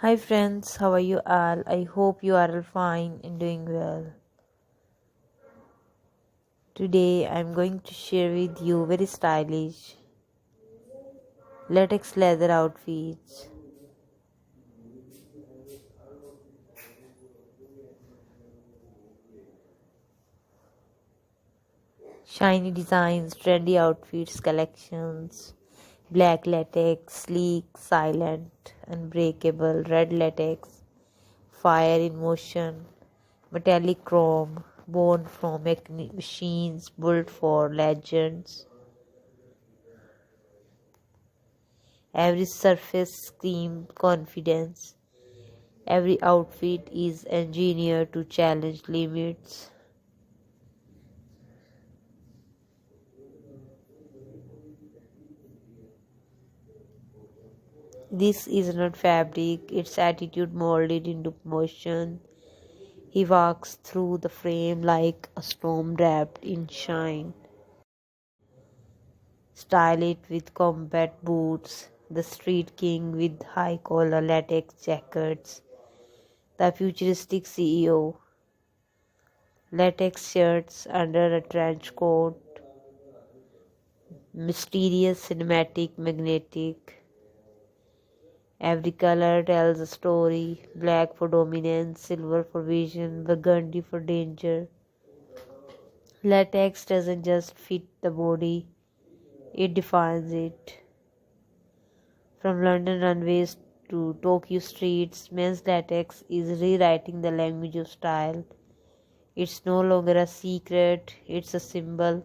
Hi friends, how are you all? I hope you are all fine and doing well. Today I'm going to share with you very stylish latex leather outfits. Shiny designs, trendy outfits, collections, black latex, sleek, silent, unbreakable, red latex, fire in motion, metallic chrome, born from machines built for legends. Every surface screams confidence. Every outfit is engineered to challenge limits. This is not fabric, it's attitude molded into motion. He walks through the frame like a storm wrapped in shine. Style it with combat boots, the street king with high collar latex jackets, the futuristic CEO, latex shirts under a trench coat, mysterious, cinematic, magnetic. Every color tells a story: black for dominance, silver for vision, burgundy for danger. Latex doesn't just fit the body, it defines it. From London runways to Tokyo streets, men's latex is rewriting the language of style. It's no longer a secret, it's a symbol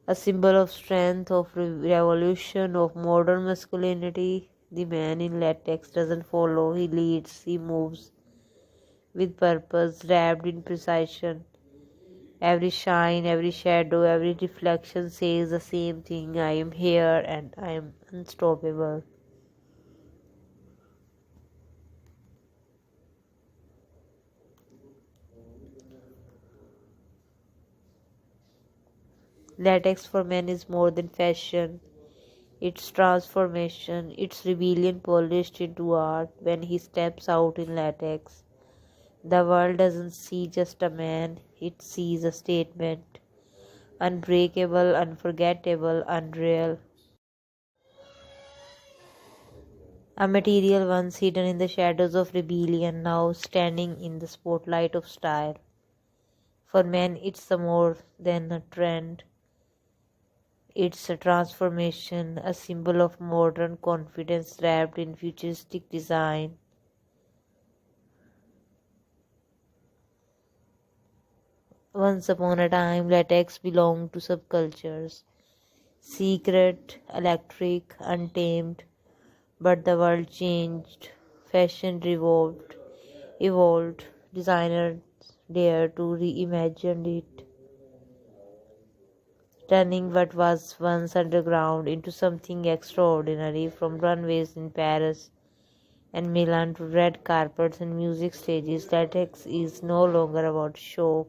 of strength, of revolution, of modern masculinity. The man in latex doesn't follow, he leads, he moves with purpose, wrapped in precision. Every shine, every shadow, every reflection says the same thing: I am here and I am unstoppable. Latex for men is more than fashion, it's transformation, it's rebellion polished into art. When he steps out in latex, the world doesn't see just a man, it sees a statement. Unbreakable, unforgettable, unreal. A material once hidden in the shadows of rebellion, now standing in the spotlight of style. For men, it's a more than a trend. It's a transformation, a symbol of modern confidence wrapped in futuristic design. Once upon a time, latex belonged to subcultures. Secret, electric, untamed. But the world changed. Fashion evolved. Designers dared to reimagine it, turning what was once underground into something extraordinary. From runways in Paris and Milan to red carpets and music stages, latex is no longer about show.